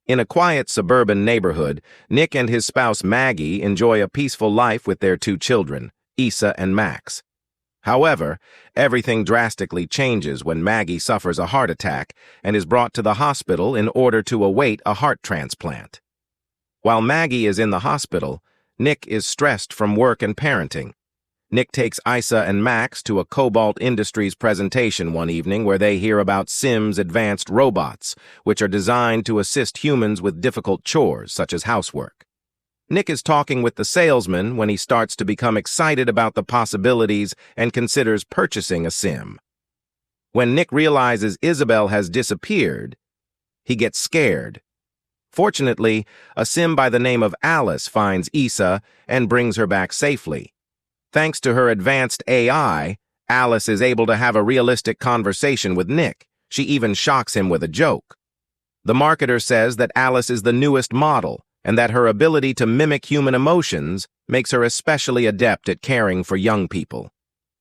In a quiet suburban neighborhood, Nick and his spouse Maggie enjoy a peaceful life with their two children, Issa and Max. However, everything drastically changes when Maggie suffers a heart attack and is brought to the hospital in order to await a heart transplant. While Maggie is in the hospital, Nick is stressed from work and parenting. Nick takes Issa and Max to a Cobalt Industries presentation one evening where they hear about Sims' advanced robots, which are designed to assist humans with difficult chores such as housework. Nick is talking with the salesman when he starts to become excited about the possibilities and considers purchasing a Sim. When Nick realizes Isabel has disappeared, he gets scared. Fortunately, a Sim by the name of Alice finds Issa and brings her back safely. Thanks to her advanced AI, Alice is able to have a realistic conversation with Nick. She even shocks him with a joke. The marketer says that Alice is the newest model and that her ability to mimic human emotions makes her especially adept at caring for young people.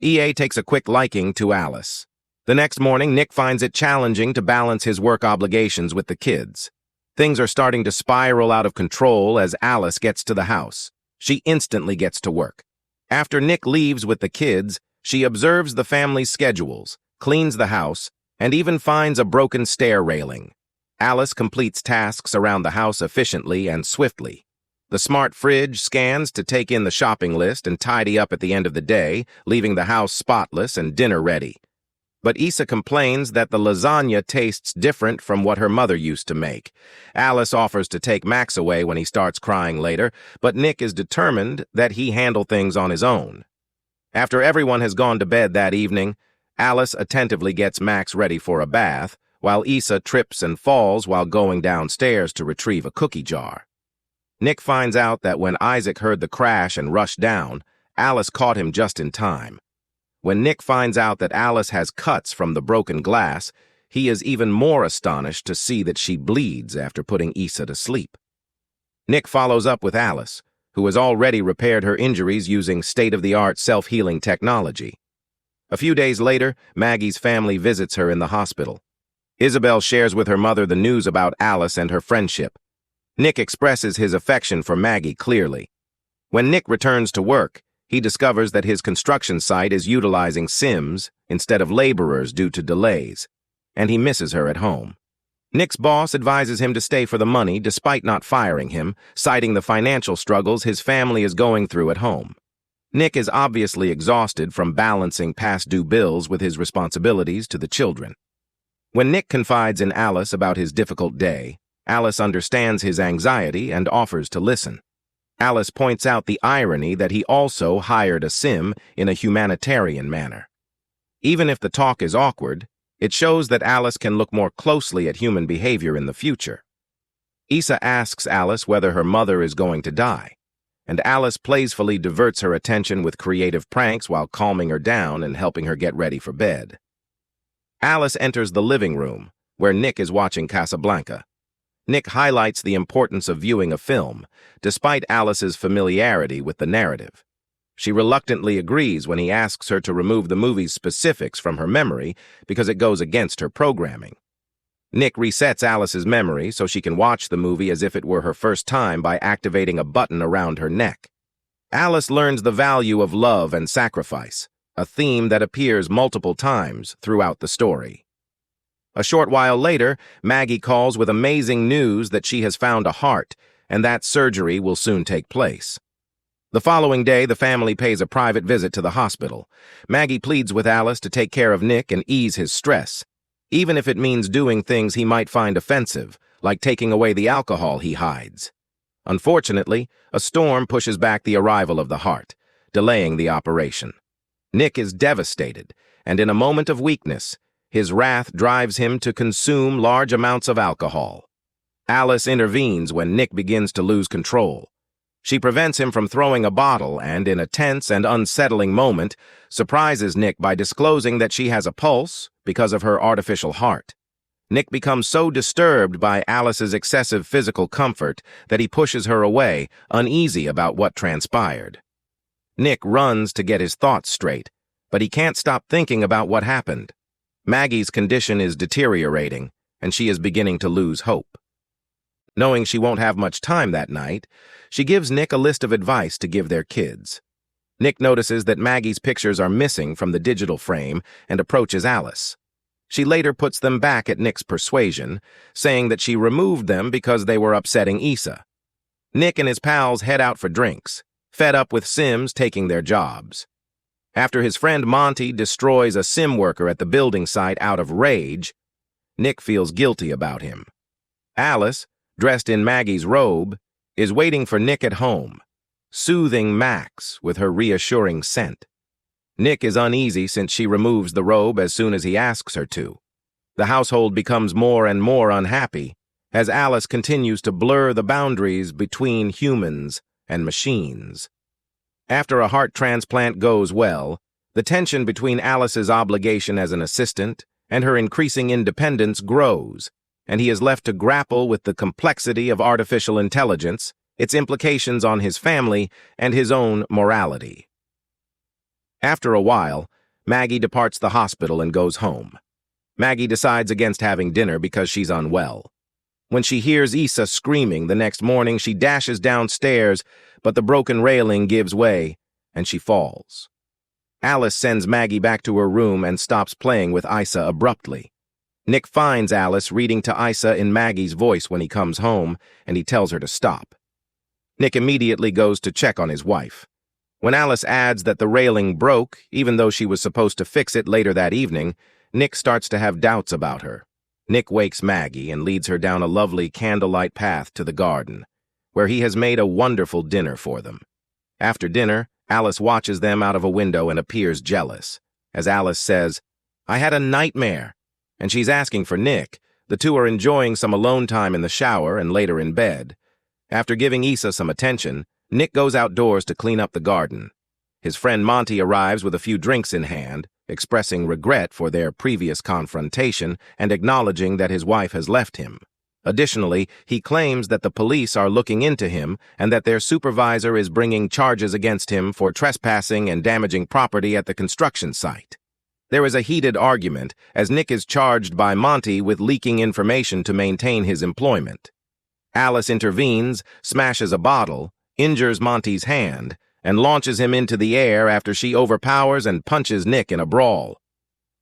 EA takes a quick liking to Alice. The next morning, Nick finds it challenging to balance his work obligations with the kids. Things are starting to spiral out of control as Alice gets to the house. She instantly gets to work. After Nick leaves with the kids, she observes the family's schedules, cleans the house, and even finds a broken stair railing. Alice completes tasks around the house efficiently and swiftly. The smart fridge scans to take in the shopping list and tidy up at the end of the day, leaving the house spotless and dinner ready. But Issa complains that the lasagna tastes different from what her mother used to make. Alice offers to take Max away when he starts crying later, but Nick is determined that he handle things on his own. After everyone has gone to bed that evening, Alice attentively gets Max ready for a bath, while Issa trips and falls while going downstairs to retrieve a cookie jar. Nick finds out that when Isaac heard the crash and rushed down, Alice caught him just in time. When Nick finds out that Alice has cuts from the broken glass, he is even more astonished to see that she bleeds after putting Issa to sleep. Nick follows up with Alice, who has already repaired her injuries using state-of-the-art self-healing technology. A few days later, Maggie's family visits her in the hospital. Isabel shares with her mother the news about Alice and her friendship. Nick expresses his affection for Maggie clearly. When Nick returns to work, he discovers that his construction site is utilizing Sims instead of laborers due to delays, and he misses her at home. Nick's boss advises him to stay for the money despite not firing him, citing the financial struggles his family is going through at home. Nick is obviously exhausted from balancing past-due bills with his responsibilities to the children. When Nick confides in Alice about his difficult day, Alice understands his anxiety and offers to listen. Alice points out the irony that he also hired a Sim in a humanitarian manner. Even if the talk is awkward, it shows that Alice can look more closely at human behavior in the future. Issa asks Alice whether her mother is going to die, and Alice playfully diverts her attention with creative pranks while calming her down and helping her get ready for bed. Alice enters the living room, where Nick is watching Casablanca. Nick highlights the importance of viewing a film, despite Alice's familiarity with the narrative. She reluctantly agrees when he asks her to remove the movie's specifics from her memory because it goes against her programming. Nick resets Alice's memory so she can watch the movie as if it were her first time by activating a button around her neck. Alice learns the value of love and sacrifice, a theme that appears multiple times throughout the story. A short while later, Maggie calls with amazing news that she has found a heart, and that surgery will soon take place. The following day, the family pays a private visit to the hospital. Maggie pleads with Alice to take care of Nick and ease his stress, even if it means doing things he might find offensive, like taking away the alcohol he hides. Unfortunately, a storm pushes back the arrival of the heart, delaying the operation. Nick is devastated, and in a moment of weakness, his wrath drives him to consume large amounts of alcohol. Alice intervenes when Nick begins to lose control. She prevents him from throwing a bottle and, in a tense and unsettling moment, surprises Nick by disclosing that she has a pulse because of her artificial heart. Nick becomes so disturbed by Alice's excessive physical comfort that he pushes her away, uneasy about what transpired. Nick runs to get his thoughts straight, but he can't stop thinking about what happened. Maggie's condition is deteriorating, and she is beginning to lose hope. Knowing she won't have much time that night, she gives Nick a list of advice to give their kids. Nick notices that Maggie's pictures are missing from the digital frame and approaches Alice. She later puts them back at Nick's persuasion, saying that she removed them because they were upsetting Issa. Nick and his pals head out for drinks, fed up with Sims taking their jobs. After his friend Monty destroys a Sim worker at the building site out of rage, Nick feels guilty about him. Alice, dressed in Maggie's robe, is waiting for Nick at home, soothing Max with her reassuring scent. Nick is uneasy since she removes the robe as soon as he asks her to. The household becomes more and more unhappy as Alice continues to blur the boundaries between humans and machines. After a heart transplant goes well, the tension between Alice's obligation as an assistant and her increasing independence grows, and he is left to grapple with the complexity of artificial intelligence, its implications on his family, and his own morality. After a while, Maggie departs the hospital and goes home. Maggie decides against having dinner because she's unwell. When she hears Issa screaming the next morning, she dashes downstairs, but the broken railing gives way, and she falls. Alice sends Maggie back to her room and stops playing with Issa abruptly. Nick finds Alice reading to Issa in Maggie's voice when he comes home, and he tells her to stop. Nick immediately goes to check on his wife. When Alice adds that the railing broke, even though she was supposed to fix it later that evening, Nick starts to have doubts about her. Nick wakes Maggie and leads her down a lovely candlelight path to the garden, where he has made a wonderful dinner for them. After dinner, Alice watches them out of a window and appears jealous. As Alice says, "I had a nightmare," and she's asking for Nick. The two are enjoying some alone time in the shower and later in bed. After giving Issa some attention, Nick goes outdoors to clean up the garden. His friend Monty arrives with a few drinks in hand, expressing regret for their previous confrontation and acknowledging that his wife has left him. Additionally, he claims that the police are looking into him and that their supervisor is bringing charges against him for trespassing and damaging property at the construction site. There is a heated argument as Nick is charged by Monty with leaking information to maintain his employment. Alice intervenes, smashes a bottle, injures Monty's hand, and launches him into the air after she overpowers and punches Nick in a brawl.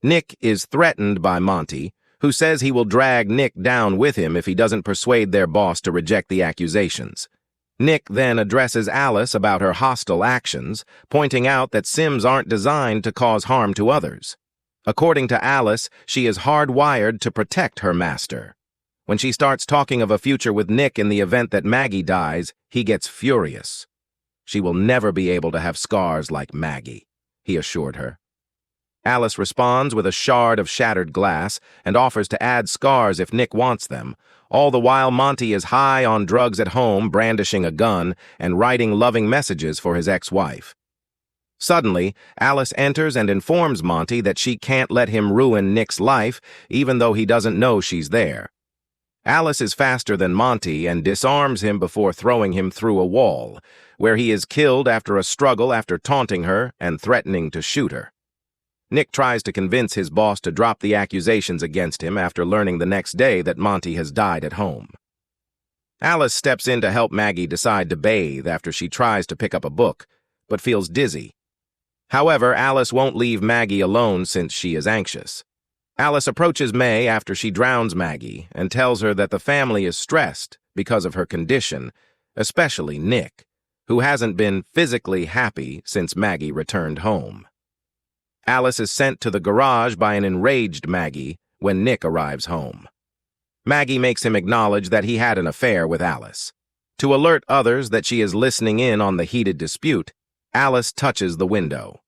Nick is threatened by Monty, who says he will drag Nick down with him if he doesn't persuade their boss to reject the accusations. Nick then addresses Alice about her hostile actions, pointing out that Sims aren't designed to cause harm to others. According to Alice, she is hardwired to protect her master. When she starts talking of a future with Nick in the event that Maggie dies, he gets furious. She will never be able to have scars like Maggie, he assured her. Alice responds with a shard of shattered glass and offers to add scars if Nick wants them, all the while Monty is high on drugs at home, brandishing a gun and writing loving messages for his ex-wife. Suddenly, Alice enters and informs Monty that she can't let him ruin Nick's life, even though he doesn't know she's there. Alice is faster than Monty and disarms him before throwing him through a wall, where he is killed after a struggle after taunting her and threatening to shoot her. Nick tries to convince his boss to drop the accusations against him after learning the next day that Monty has died at home. Alice steps in to help Maggie decide to bathe after she tries to pick up a book, but feels dizzy. However, Alice won't leave Maggie alone since she is anxious. Alice approaches May after she drowns Maggie and tells her that the family is stressed because of her condition, especially Nick, who hasn't been physically happy since Maggie returned home. Alice is sent to the garage by an enraged Maggie when Nick arrives home. Maggie makes him acknowledge that he had an affair with Alice. To alert others that she is listening in on the heated dispute, Alice touches the window.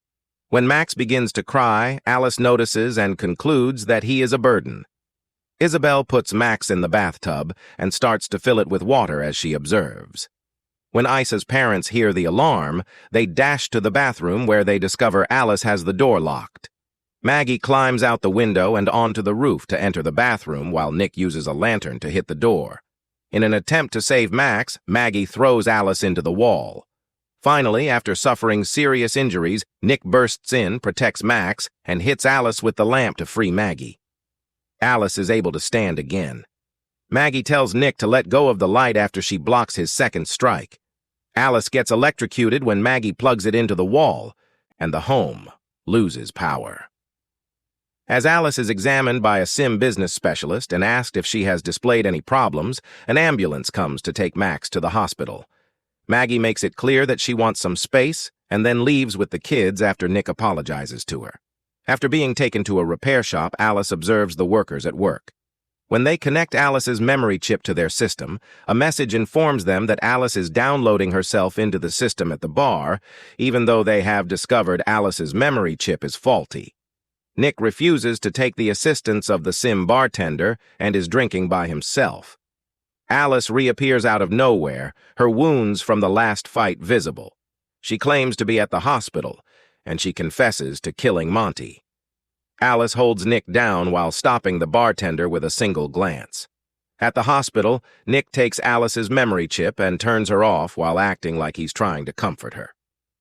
When Max begins to cry, Alice notices and concludes that he is a burden. Isabel puts Max in the bathtub and starts to fill it with water as she observes. When Issa's parents hear the alarm, they dash to the bathroom where they discover Alice has the door locked. Maggie climbs out the window and onto the roof to enter the bathroom while Nick uses a lantern to hit the door. In an attempt to save Max, Maggie throws Alice into the wall. Finally, after suffering serious injuries, Nick bursts in, protects Max, and hits Alice with the lamp to free Maggie. Alice is able to stand again. Maggie tells Nick to let go of the light after she blocks his second strike. Alice gets electrocuted when Maggie plugs it into the wall, and the home loses power. As Alice is examined by a sim business specialist and asked if she has displayed any problems, an ambulance comes to take Max to the hospital. Maggie makes it clear that she wants some space and then leaves with the kids after Nick apologizes to her. After being taken to a repair shop, Alice observes the workers at work. When they connect Alice's memory chip to their system, a message informs them that Alice is downloading herself into the system at the bar, even though they have discovered Alice's memory chip is faulty. Nick refuses to take the assistance of the sim bartender and is drinking by himself. Alice reappears out of nowhere, her wounds from the last fight visible. She claims to be at the hospital, and she confesses to killing Monty. Alice holds Nick down while stopping the bartender with a single glance. At the hospital, Nick takes Alice's memory chip and turns her off while acting like he's trying to comfort her.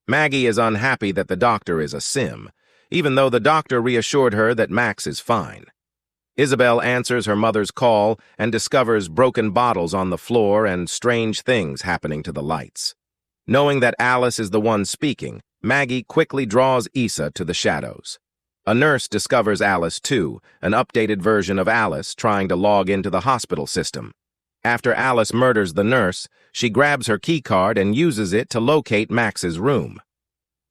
Maggie is unhappy that the doctor is a sim, even though the doctor reassured her that Max is fine. Isabel answers her mother's call and discovers broken bottles on the floor and strange things happening to the lights. Knowing that Alice is the one speaking, Maggie quickly draws Issa to the shadows. A nurse discovers Alice too, an updated version of Alice trying to log into the hospital system. After Alice murders the nurse, she grabs her keycard and uses it to locate Max's room.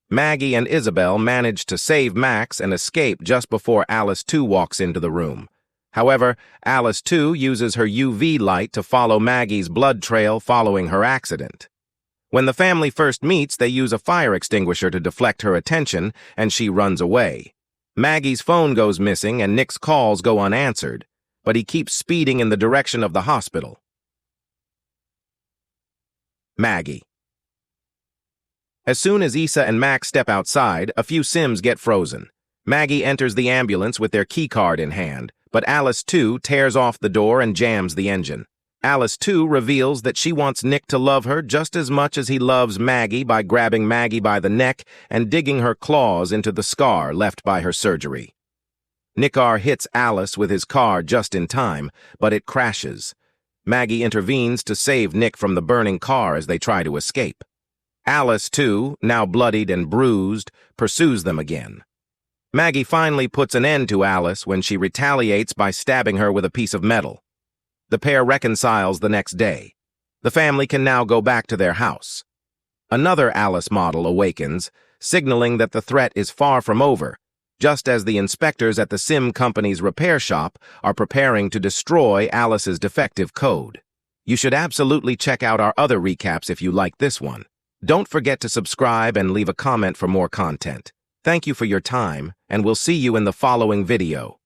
Maggie and Isabel manage to save Max and escape just before Alice 2 walks into the room. However, Alice 2 uses her UV light to follow Maggie's blood trail following her accident. When the family first meets, they use a fire extinguisher to deflect her attention, and she runs away. Maggie's phone goes missing and Nick's calls go unanswered, but he keeps speeding in the direction of the hospital. Maggie. As soon as Issa and Max step outside, a few Sims get frozen. Maggie enters the ambulance with their keycard in hand, but Alice 2 tears off the door and jams the engine. Alice 2 reveals that she wants Nick to love her just as much as he loves Maggie by grabbing Maggie by the neck and digging her claws into the scar left by her surgery. Nickar hits Alice with his car just in time, but it crashes. Maggie intervenes to save Nick from the burning car as they try to escape. Alice, too, now bloodied and bruised, pursues them again. Maggie finally puts an end to Alice when she retaliates by stabbing her with a piece of metal. The pair reconciles the next day. The family can now go back to their house. Another Alice model awakens, signaling that the threat is far from over, just as the inspectors at the sim company's repair shop are preparing to destroy Alice's defective code. You should absolutely check out our other recaps if you like this one. Don't forget to subscribe and leave a comment for more content. Thank you for your time, and we'll see you in the following video.